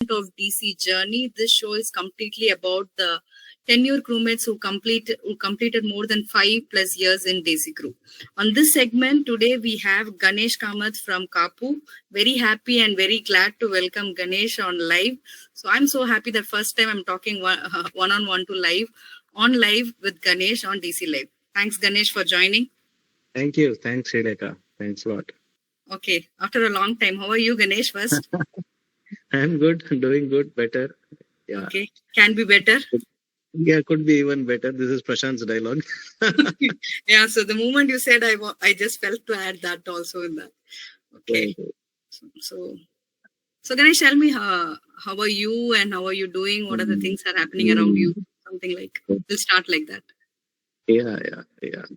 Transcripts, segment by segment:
segment of DC Journey. This show is completely about the tenure crewmates who completed more than 5+ years in DC Crew. On this segment today, we have Ganesh Kamath from Kaup. Very happy and very glad to welcome Ganesh on live. So I'm so happy that first time I'm talking one-on-one to live with Ganesh on DC Live. Thanks, Ganesh, for joining. Thank you. Thanks, Srilekha. Thanks a lot. Okay. After a long time, how are you, Ganesh, first? I'm good. Doing good. Better. Yeah. Okay. Can be better. Yeah, could be even better. This is Prashant's dialogue. Yeah. So the moment you said, I just felt to add that also in that. Okay. So Ganesh, tell me how are you and how are you doing? What are the things that are happening around you? Something like, we'll start like that. Yeah.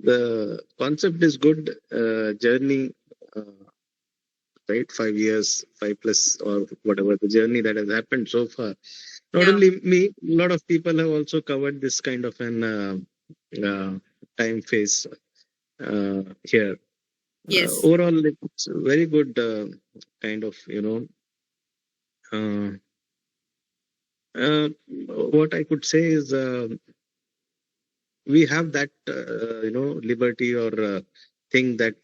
The concept is good. Journey, right? 5 years, 5+ or whatever the journey that has happened so far. Not only me, a lot of people have also covered this kind of an time phase here. Yes. Overall, it's a very good kind of, what I could say is we have that, liberty or thing that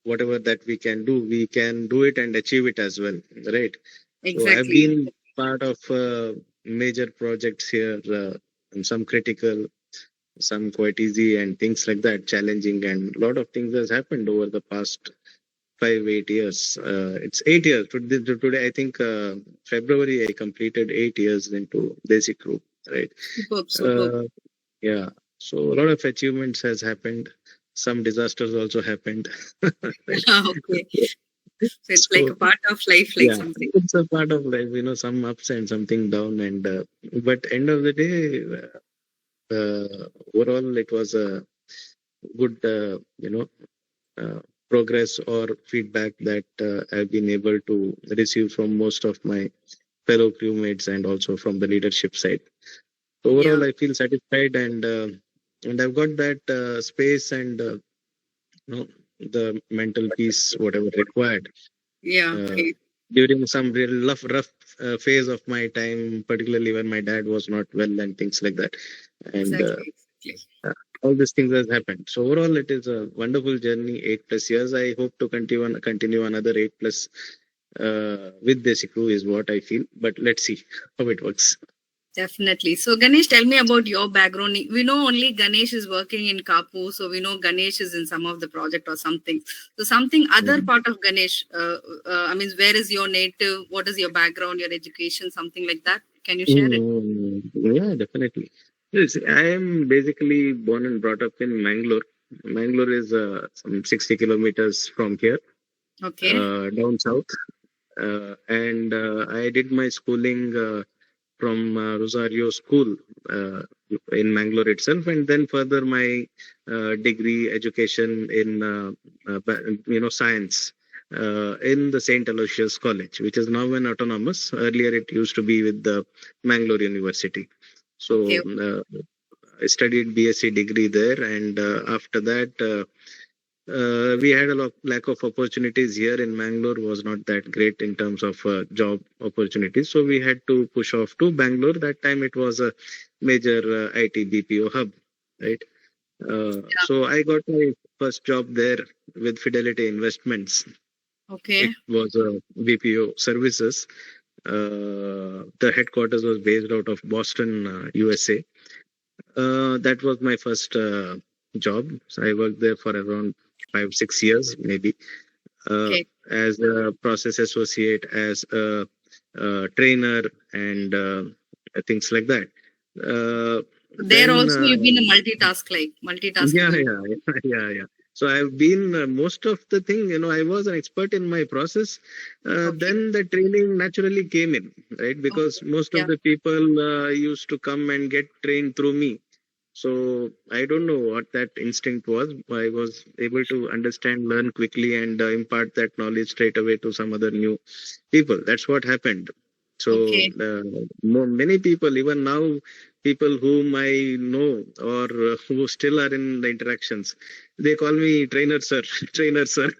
whatever that we can do it and achieve it as well, right? Exactly. So I've been part of major projects here, and some critical, some quite easy and things like that, challenging, and a lot of things has happened over the past 5-8 years. It's 8 years. Today I think February I completed 8 years into DC Crew, right? Superb. Yeah. So a lot of achievements has happened. Some disasters also happened. Okay. So it's like a part of life, like something. It's a part of life, some ups and something down, and but end of the day, overall it was a good, progress or feedback that I've been able to receive from most of my fellow crewmates and also from the leadership side. Overall, I feel satisfied, and I've got that space and the mental peace, whatever required. During some real rough phase of my time, particularly when my dad was not well and things like that, and all these things has happened. So overall, it is a wonderful journey. 8+ years. I hope to continue another 8+ with DC Crew is what I feel. But let's see how it works. Definitely. So Ganesh, tell me about your background. We know only Ganesh is working in Kaup, so we know Ganesh is in some of the project or something. So something other part of Ganesh, where is your native? What is your background, your education, something like that? Can you share it? Yeah, definitely. Yes, I am basically born and brought up in Mangalore. Mangalore is some 60 kilometers from here, down south. And I did my schooling from Rosario School in Mangalore itself, and then further my degree education in science in the St. Aloysius College, which is now an autonomous. Earlier, it used to be with the Mangalore University. So I studied BSc degree there, and after that. We had a lack of opportunities here in Mangalore, was not that great in terms of job opportunities. So we had to push off to Bangalore. That time it was a major IT BPO hub, right? So I got my first job there with Fidelity Investments. Okay. It was a BPO services. The headquarters was based out of Boston, USA. That was my first job. So I worked there for around 5-6 years, maybe, as a process associate, as a trainer, and things like that. There also you've been a multitasking. Yeah. So I've been most of the thing, I was an expert in my process. Then the training naturally came in, right? Because most of the people used to come and get trained through me. So I don't know what that instinct was. I was able to understand, learn quickly, and impart that knowledge straight away to some other new people. That's what happened. So many people, even now, people whom I know or who still are in the interactions, they call me trainer sir, trainer sir.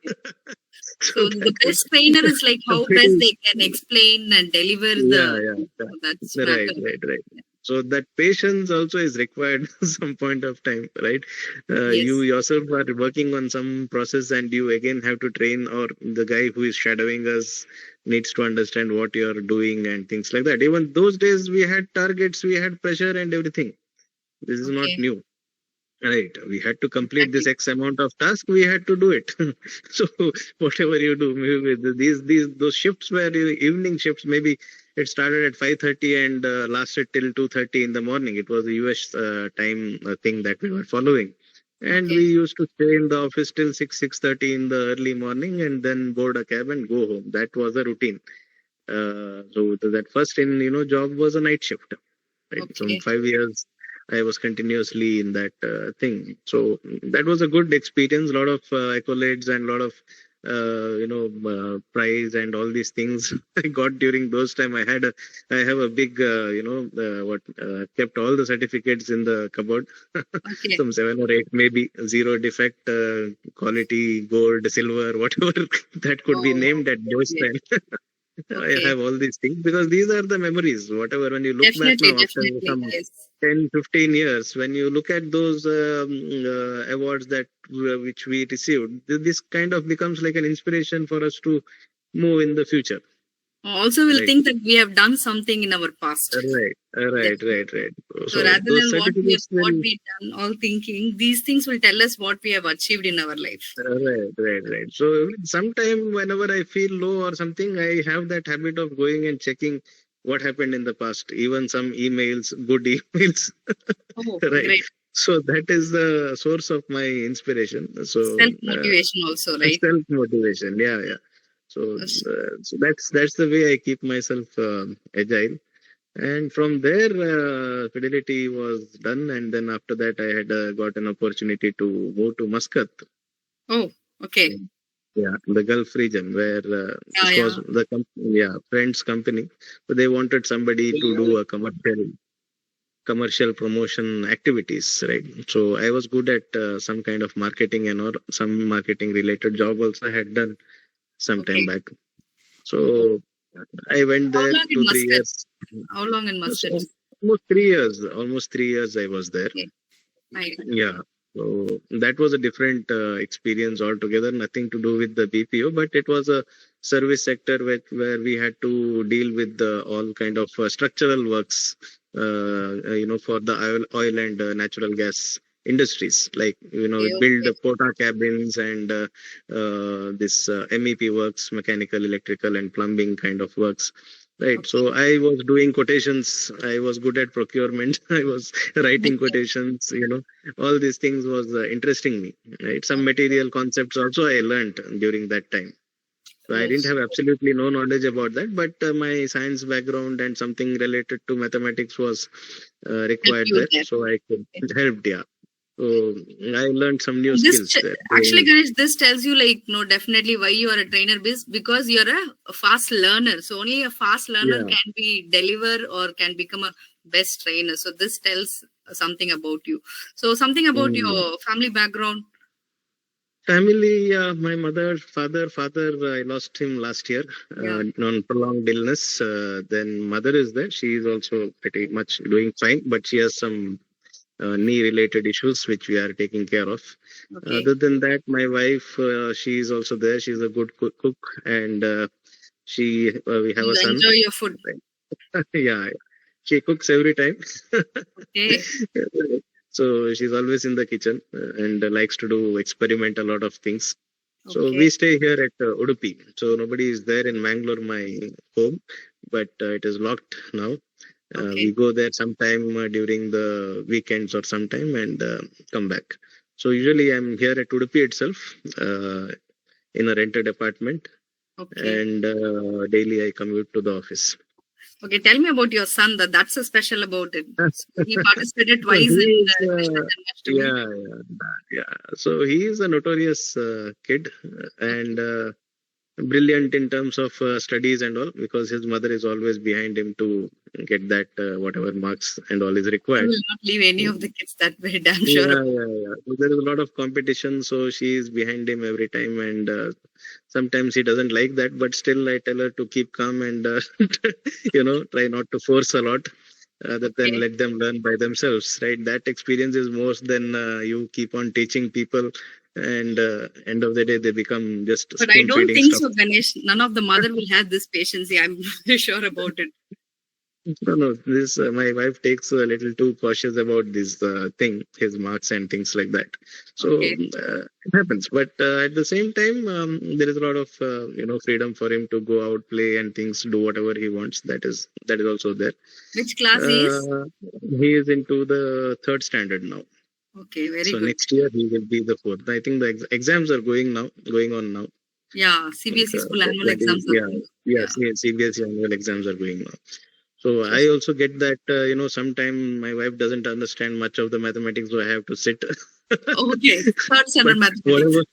So the best trainer is like how best they can explain and deliver the. That's matter. Right. So that patience also is required some point of time, right? Yes. You yourself are working on some process and you again have to train, or the guy who is shadowing us needs to understand what you are doing and things like that. Even those days we had targets, we had pressure and everything. This is not new. Right. We had to complete this X amount of task. We had to do it. So whatever you do, maybe those shifts were evening shifts. Maybe it started at 5:30 and lasted till 2:30 in the morning. It was the US time thing that we were following, and we used to stay in the office till 6:30 in the early morning, and then board a cab and go home. That was a routine. So that first job was a night shift. Right. From 5 years I was continuously in that thing. So that was a good experience. A lot of accolades and a lot of prize and all these things I got during those time. I have a big kept all the certificates in the cupboard. Some 7 or 8 maybe, zero defect, quality, gold, silver, whatever that could be named at those time. I have all these things because these are the memories. Whatever, when you look back now after some 10, 15 years, when you look at those awards that which we received, this kind of becomes like an inspiration for us to move in the future. Also, we'll think that we have done something in our past. Right. So rather than what we've done, all thinking, these things will tell us what we have achieved in our life. Right. So sometime whenever I feel low or something, I have that habit of going and checking what happened in the past, even some emails, good emails. Right. Great. So that is the source of my inspiration. So self-motivation also, right? Self-motivation, yeah. So that's the way I keep myself agile. And from there, Fidelity was done, and then after that, I had got an opportunity to move to Muscat. Oh, okay. Yeah, the Gulf region, where this was the friend's company. So they wanted somebody to do a commercial promotion activities, right? So I was good at some kind of marketing and or some marketing related job also I had done some time back. So I went there 2-3 years. How long in Muscat? Almost 3 years. Almost 3 years I was there. Okay. Yeah. So that was a different experience altogether. Nothing to do with the BPO, but it was a service sector where we had to deal with all kind of structural works, for the oil and natural gas industries, like build porta cabins and this MEP works, mechanical, electrical, and plumbing kind of works. Right. So I was doing quotations. I was good at procurement. I was writing quotations. All these things was interesting me. Right. Some material concepts also I learned during that time. So I didn't have absolutely no knowledge about that, but my science background and something related to mathematics was required there. So I could help. Yeah. So I learned some new skills. Actually, Ganesh, this tells you definitely why you are a trainer, because you're a fast learner. So only a fast learner can be deliver or can become a best trainer. So this tells something about you. So something about your family background. Family, my father, I lost him last year on prolonged illness. Then mother is there. She is also pretty much doing fine, but she has some knee related issues which we are taking care of. Other than that, my wife, she is also there. She's a good cook, and we have a son. Enjoy your food. Yeah, she cooks every time. Okay. So she's always in the kitchen and likes to experiment a lot of things. So we stay here at Udupi. So nobody is there in Mangalore, my home, but it is locked now. We go there sometime during the weekends or sometime and come back. So usually I'm here at Udupi itself in a rented apartment, and daily I commute to the office. Okay, tell me about your son. That's so special about it. He participated twice in the Yeah. So he is a notorious kid, and brilliant in terms of studies and all, because his mother is always behind him to get that whatever marks and all is I required. will not leave any of the kids that way, damn sure. Yeah. So there is a lot of competition, so she is behind him every time, and sometimes he doesn't like that, but still I tell her to keep calm and try not to force a lot, rather than Okay. let them learn by themselves. Right? That experience is more than you keep on teaching people, and end of the day they become just But I spoon don't feeding think stuff. so, Ganesh. None of the mother will have this patience. Yeah, I'm very sure about it. No. This my wife takes a little too cautious about this thing, his marks and things like that. So Okay. it happens. But at the same time, there is a lot of freedom for him to go out, play, and things, do whatever he wants. That is also there. Which class is? Uh, he is into the third standard now. Okay, very So good. next year he will be the fourth. I think the exams are going on now. Yeah, CBSE school annual That is, exams are going. yeah, Yeah. CBSE annual exams are going now. So So, I also get that, sometime my wife doesn't understand much of the mathematics, so I have to sit. okay, third But standard mathematics. whatever,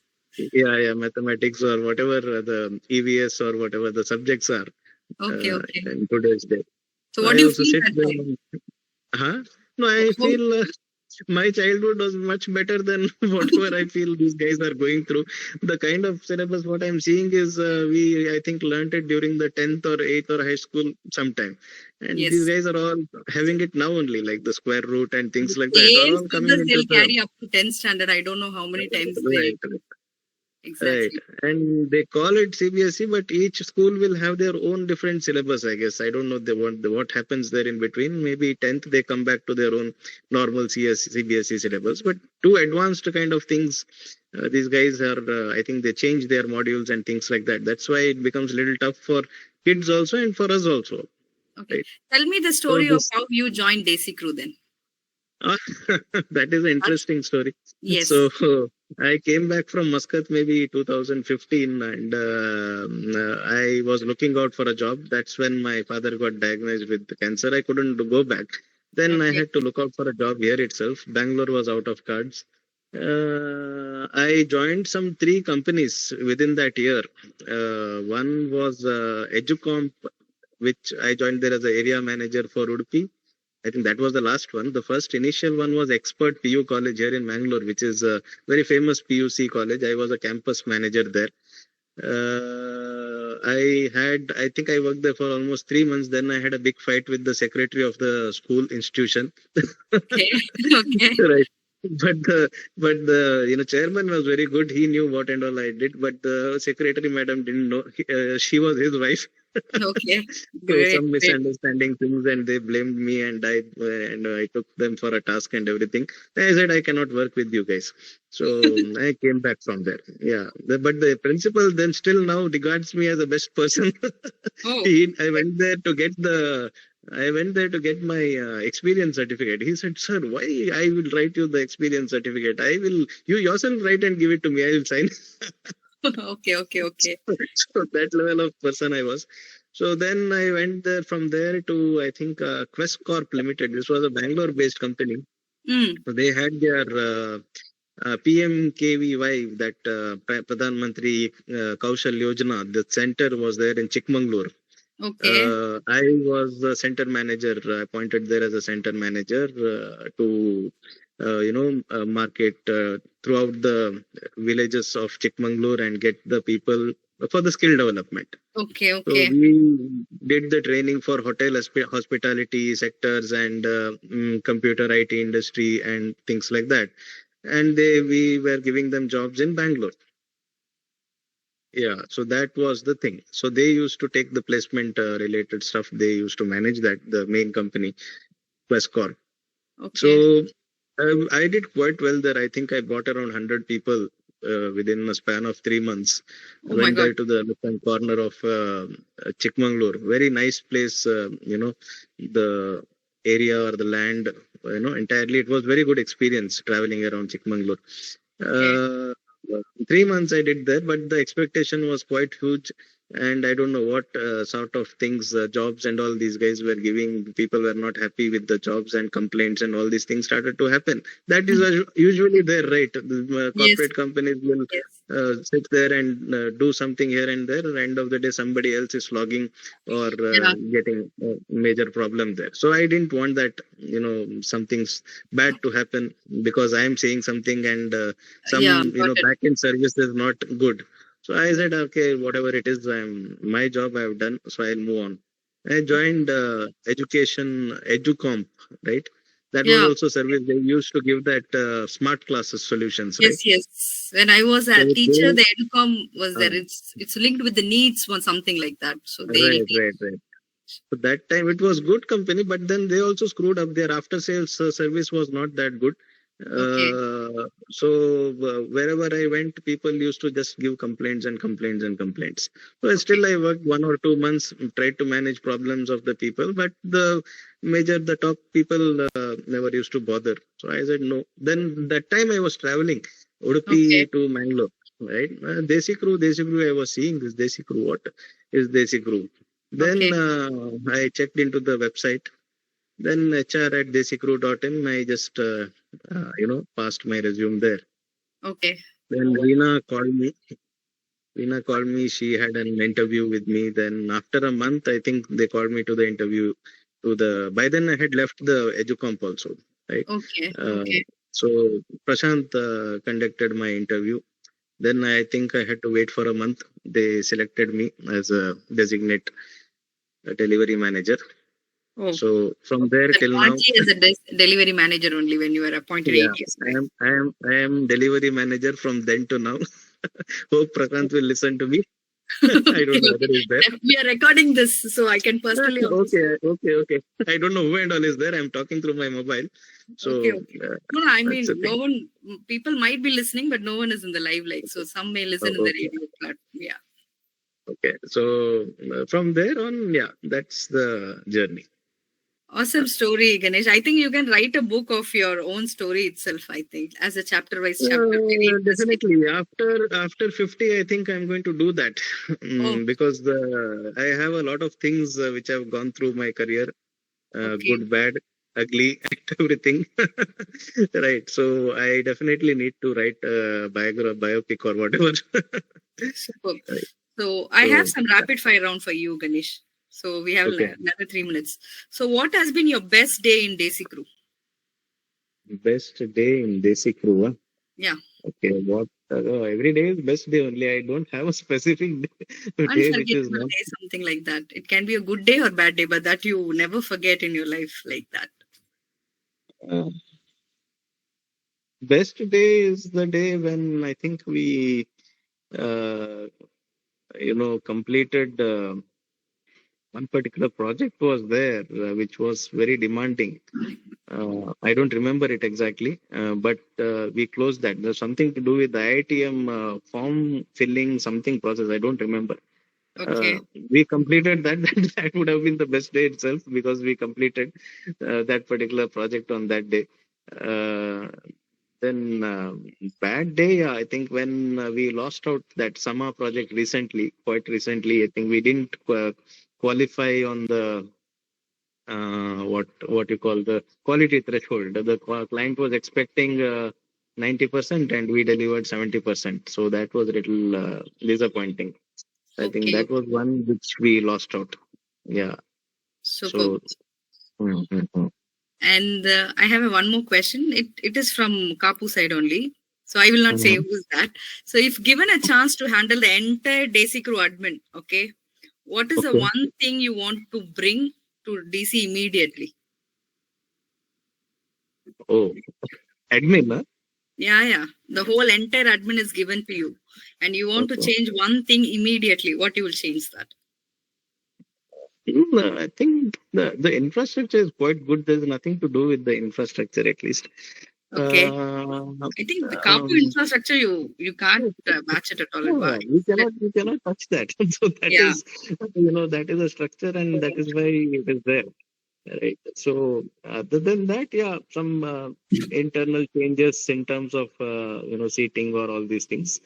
yeah, mathematics or whatever the EVS or whatever the subjects are Okay, okay. in today's day. So, So what I do you also feel sit that time? there. Huh? No, I How, feel my childhood was much better than whatever I feel these guys are going through. The kind of syllabus what I'm seeing is I think learned it during the 10th or 8th or high school sometime. And these yes. guys are all having it now only, like the square root and The things like that are same all coming syllabus into they'll the carry up to 10th standard. I don't know how many times they. right. Right. Exactly. And they call it CBSE, but each school will have their own different syllabus, I guess. I don't know what happens there in between. Maybe 10th they come back to their own normal CBSE syllabus. But too advanced kind of things, these guys are, I think they change their modules and things like that. That's why it becomes a little tough for kids also and for us also. Okay. Right. Tell me the So story of this how you joined Desi Crew then. that is an That's, interesting story. yes. So I came back from Muscat maybe 2015, and I was looking out for a job. That's when my father got diagnosed with cancer. I couldn't go back. Then I Okay. had to look out for a job here itself. Bangalore was out of cards. I joined some three companies within that year. One was Educomp, which I joined there as an area manager for Udupi. I think that was the last one. The first initial one was Expert PU College here in Mangalore, which is a very famous PUC college. I was a campus manager there. I think I worked there for almost 3 months. Then I had a big fight with the secretary of the school institution. Okay. okay. Right. But the chairman was very good. He knew what and all I did. But the secretary madam didn't know. She was his wife. Okay. So Great. some Great. misunderstanding things, and they blamed me, and I took them for a task and everything. I said I cannot work with you guys, so I came back from there. Yeah, but the principal then still now regards me as the best person. Oh, I went there to get my experience certificate. He said, "Sir, why I will write you the experience certificate? I will you yourself write and give it to me. I will sign." okay. Okay. Okay. So that level of person I was. So then I went there from there to I think Quest Corp Limited. This was a Bangalore-based company. Mm. So they had their PMKVY, that Pradhan Mantri Kaushal Yojana. The center was there in Chikmagalur. Okay. I was the center manager, appointed there as a center manager to market throughout the villages of Chikmagalur and get the people for the skill development. Okay. So Okay. we did the training for hotel hospitality sectors and computer IT industry and things like that. And we were giving them jobs in Bangalore. Yeah, so that was the thing. So they used to take the placement related stuff. They used to manage that, the main company, Questcorp. Okay. So I did quite well there. I think I brought around 100 people within a span of 3 months. I Oh my went God. there to the left-hand corner of Chikmagalur. Very nice place, the area or the land, entirely. It was very good experience traveling around Chikmagalur. Okay. Uh, 3 months I did there, but the expectation was quite huge. and I don't know what sort of things, jobs and all these guys were giving. People were not happy with the jobs, and complaints and all these things started to happen. That is usually there, right? The Yes, corporate companies will yes. sit there and do something here and there. End of the day, somebody else is logging or Yeah, getting a major problem there. So I didn't want that, something's bad to happen because I am saying something, and yeah, some, got it. back end service is not good. So I said, okay, whatever it is, my job I have done, so I'll move on. I joined education, educomp, right? That was Yeah. also service. They used to give that smart classes solutions, right? Yes, yes. When I was a So teacher, they, the educom was there. uh, It's linked with the needs or something like that. So they'll right, right, right. So that time it was good company, but then they also screwed up. Their after sales service was not that good. okay, So wherever I went, people used to just give complaints and complaints and complaints. So okay, still I worked 1 or 2 months, tried to manage problems of the people, but the top people never used to bother. So I said no. Then that time I was traveling okay, Udupi to Mangalore, right? Desi Crew. I was seeing this Desi Crew. What is Desi Crew? Then okay, I checked into the website. Then HR at desicrew.in, I just passed my resume there. okay, Then Reena called me. She had an interview with me. Then after a month, I think they called me to the interview. By then I had left the Educomp also, right? okay, Uh, okay, so Prashant conducted my interview. Then I think I had to wait for a month. They selected me as a designate delivery manager. oh. So from there But till now, partly as a delivery manager only when you were appointed yeah, 8 years I back. am I am I am delivery manager from then to now. Hope Prashant will listen to me. I Okay, don't know okay. whether he's there. We are recording this, so I can personally also say. Okay, okay, okay. I don't know who and all is there. I'm talking through my mobile, Okay, so okay. No, no, I that's the mean, no thing. one, people might be listening, but no one is in the live, like, so some may listen in the Okay, radio platform. Yeah. okay. So from there on, yeah, that's the journey. Awesome story, Ganesh. I think you can write a book of your own story itself, I think, as a chapter wise chapter. Very interesting. Definitely. After 50, I think I'm going to do that. Oh, Because I have a lot of things which I've gone through my career, okay. good, bad, ugly, and everything. Right. So I definitely need to write a biopic or whatever. Super. Right. So I have So some rapid fire round for you, Ganesh. So we have okay, another 3 minutes. So what has been your best day in Desi Crew? best day in Desi Crew. Huh? Yeah. Okay, what? Every day is best day only. I don't have a specific day which is Unforgettable not. day, something like that. It can be a good day or bad day, but that you never forget in your life like that. Uh, Best day is the day when I think we, uh, completed one particular project was there, which was very demanding. I don't remember it exactly, but we closed that. There's something to do with the IITM form filling something process. I don't remember. Uh, Okay. we completed that. That would have been the best day itself because we completed that particular project on that day. Uh, then bad day, yeah, I think when we lost out that summer project recently, quite recently, I think we didn't qualify on the what you call the quality threshold. The client was expecting 90% and we delivered 70%. So that was a little disappointing. I think Okay. that was one which we lost out. Yeah. Superb. So. Mm. And I have one more question. It is from Kapu side only. So I will not say Mhm. who's that. So if given a chance to handle the entire DC crew admin, okay, what is the Okay. one thing you want to bring to DC immediately? Oh, admin, huh? Yeah, yeah. The whole entire admin is given to you, and you want to Okay. change one thing immediately. What you will change that? I think the infrastructure is quite good. There's nothing to do with the infrastructure, at least. Okay. Uh, I think the Kapu um, infrastructure you can't match it at all. yeah, we cannot touch that. So Yeah. that is a structure, and that is why it is there, right? So other than that, yeah, some internal changes in terms of seating or all these things.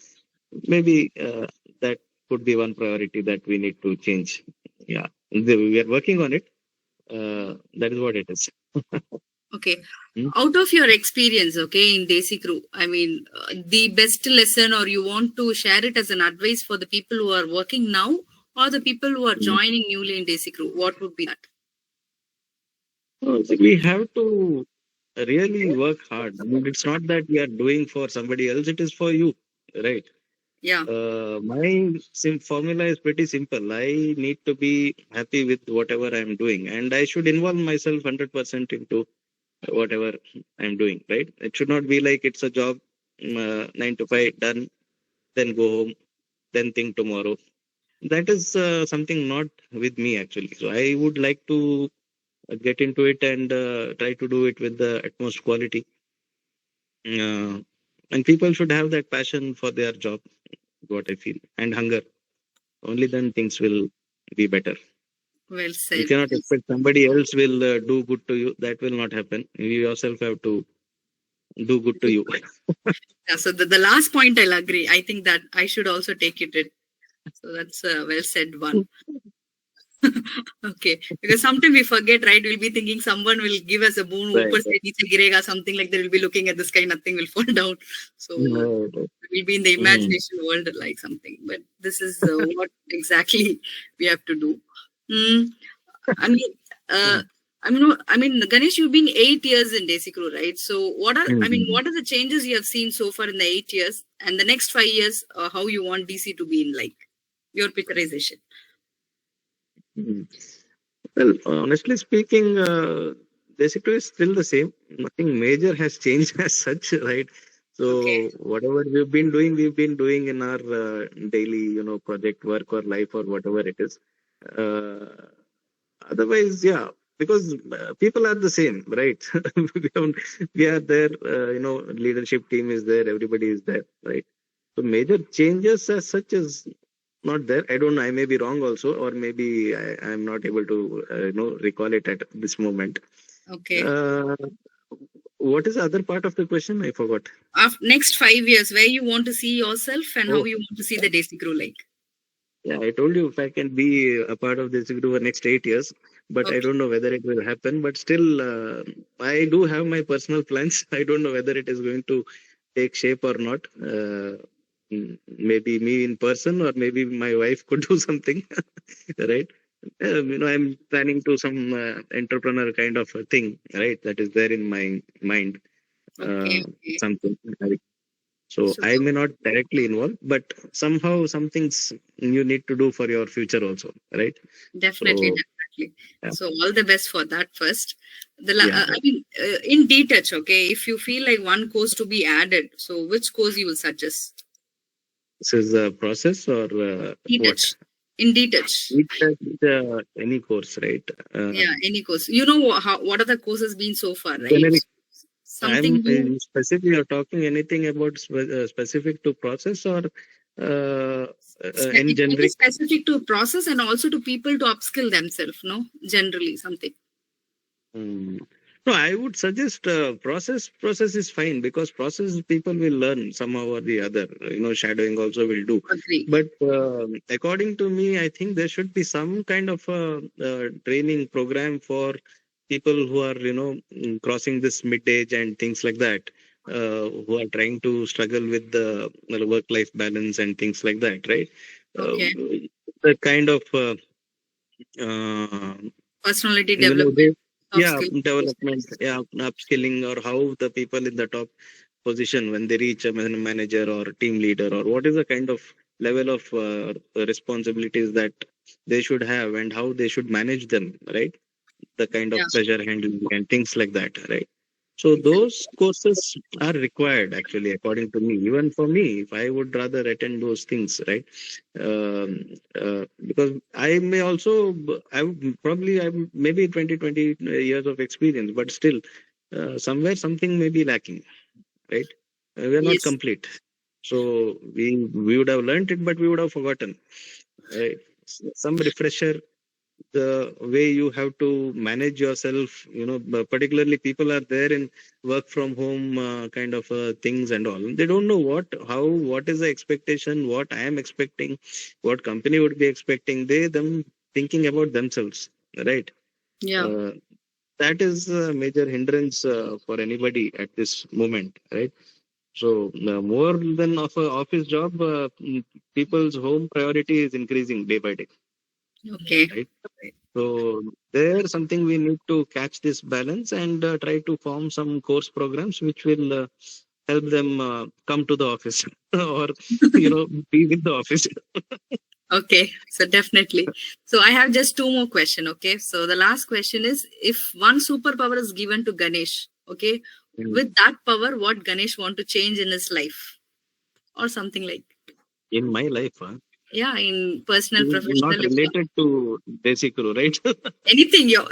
Maybe that. could be one priority that we need to change. Yeah, we are working on it. That is what it is. Okay. Out of your experience, okay, in DC Crew, I mean, the best lesson, or you want to share it as an advice for the people who are working now or the people who are joining newly in DC Crew, what would be that? So we have to really work hard. I mean, it's not that we are doing for somebody else, it is for you, right? Yeah. My formula is pretty simple. I need to be happy with whatever I'm doing, and I should involve myself 100% into whatever I'm doing, right? It should not be like it's a job, 9 to 5, done, then go home, then think tomorrow. That is something not with me actually. So I would like to get into it and try to do it with the utmost quality. And people should have that passion for their job, what I feel, and hunger. Only then things will be better. Well said. You cannot expect somebody else will do good to you. That will not happen. You yourself have to do good to you. Yeah, so the last point I'll agree. I think that I should also take it in. So that's a well said one. Okay, because sometimes we forget, right? We'll be thinking someone will give us a boon, Right. something like that. We'll be looking at the sky, nothing will fall down. So we'll be in the imagination world like something. But this is what exactly we have to do. I mean, Ganesh, you've been 8 years in DC Crew, right? So what are what are the changes you have seen so far in the 8 years, and the next 5 years, how you want DC to be in, like your picturization? Well, honestly speaking, DC Crew is still the same. Nothing major has changed as such, right? So whatever we've been doing in our daily, project work or life or whatever it is. Otherwise, yeah, because people are the same, right? We are there, leadership team is there, everybody is there, right? So major changes as such is not there. I don't know. I may be wrong also, or maybe I'm not able to, recall it at this moment. Okay. What is the other part of the question? I forgot. After next 5 years, where you want to see yourself and how you want to see the DC Crew like? Yeah, I told you if I can be a part of this group for next 8 years, but I don't know whether it will happen. But still, I do have my personal plans. I don't know whether it is going to take shape or not. Maybe me in person, or maybe my wife could do something, right? I'm planning to some entrepreneur kind of a thing, right? That is there in my mind. Something. So I may not directly involve, but somehow some things you need to do for your future also, right? Definitely. Yeah. So all the best for that first. I mean, in detach, okay, if you feel like one course to be added, so which course you will suggest? This is a process or detach. In detach. Any course, right? Yeah, any course. You know what are the courses been so far, right? Generic. Something I'm specific. You're talking anything about specific to process or in generic? Specific to process and also to people to upskill themselves, no? Generally, something. No, I would suggest process. Process is fine because process people will learn somehow or the other. Shadowing also will do. Agree. But according to me, I think there should be some kind of training program for people who are, crossing this mid-age and things like that, who are trying to struggle with the work-life balance and things like that, right? The kind of personality development. Development, upskilling, or how the people in the top position when they reach a manager or team leader, or what is the kind of level of responsibilities that they should have and how they should manage them, right? The kind of pressure handling and things like that, right? So those courses are required actually, according to me. Even for me, if I would rather attend those things, right? Because I may also, I would probably, maybe 20 years of experience, but still, somewhere something may be lacking, right? We are not complete. So we would have learned it, but we would have forgotten, right? Some refresher the way you have to manage yourself, particularly people are there in work from home kind of things and all. They don't know what is the expectation, what I am expecting, what company would be expecting. Them thinking about themselves, right? Yeah. That is a major hindrance for anybody at this moment, right? So more than of a office job, people's home priority is increasing day by day. Okay. Right. So there's something we need to catch this balance and try to form some course programs which will help them come to the office or be with the office. Okay, so definitely. So I have just two more questions. Okay, so the last question is, if one superpower is given to Ganesh, okay, with that power, what Ganesh want to change in his life, or something like? In my life, huh? Yeah, in personal, professional. Not related to basic crew, right? Anything, your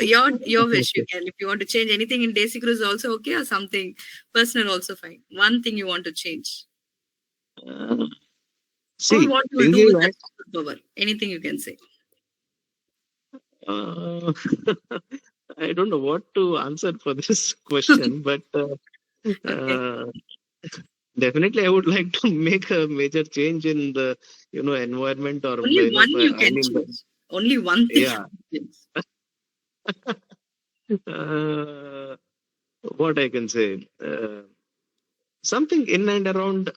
wish. You can, if you want to change anything in basic crew is also okay, or something personal also fine. One thing you want to change. See, or what you will do with that superpower. Anything you can say. I don't know what to answer for this question, but definitely I would like to make a major change in the environment or Only one you I can mean choose. Only one thing. Yeah. What I can say, something in and around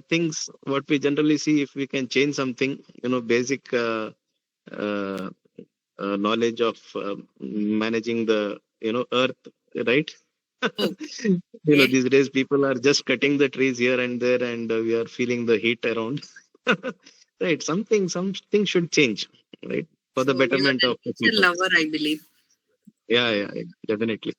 things what we generally see. If we can change something, basic uh, knowledge of managing the earth, right? Okay. These days people are just cutting the trees here and there, and we are feeling the heat around. Right, something should change, right, for the So you are betterment the of the nature people. lover, I believe. Yeah, definitely.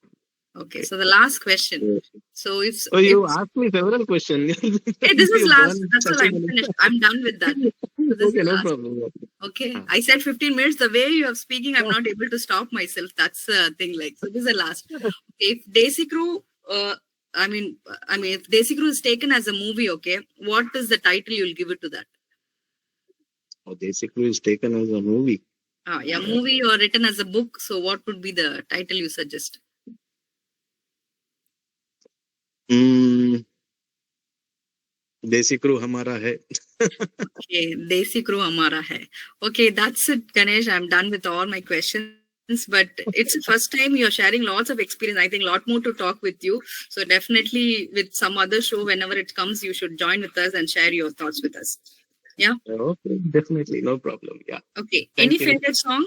Okay, so the last question. So if You asked me several questions. hey, this is You've last. gone That's all. such a I'm finished. I'm done with that. So this is Okay, the no last. problem. Okay, I said 15 minutes. The way you are speaking, I'm not able to stop myself. That's the thing. Like, so this is the last. If Desi Crew, I mean, if Desi Crew is taken as a movie, okay, what is the title you'll give it to that? Desi Crew is taken as a movie. Yeah, movie or written as a book. So, what would be the title you suggest? Desi Crew Hamara Hai. Okay, Desi Crew Hamara Hai. Okay, that's it, Ganesh. I'm done with all my questions. But it's the first time you're sharing lots of experience. I think a lot more to talk with you. So definitely with some other show, whenever it comes, you should join with us and share your thoughts with us. Yeah. Okay, definitely, no problem. Yeah. Okay. Thank Any you. favorite song?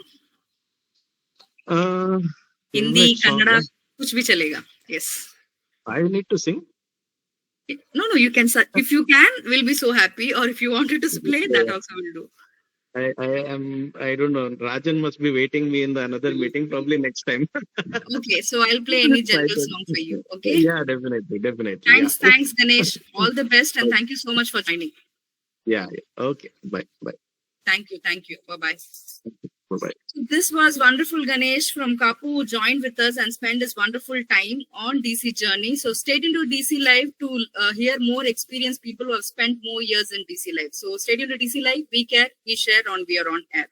Hindi, Kannada, kuch bhi chalega. Yes. I need to sing. No, you can. If you can, we'll be so happy. Or if you wanted to play, that also will do. I don't know. Rajan must be waiting me in the another meeting, probably next time. Okay, so I'll play any general song for you. Okay. Yeah, definitely. Thanks, Ganesh. All the best, and thank you so much for joining. Yeah. Okay. Bye. Thank you. Bye-bye. Bye-bye. So this was wonderful Ganesh from Kaup who joined with us and spent this wonderful time on DC Journey. So stay tuned to DC Live to hear more experienced people who have spent more years in DC Live. So stay tuned to DC Live. We care, we share on We Are On Air.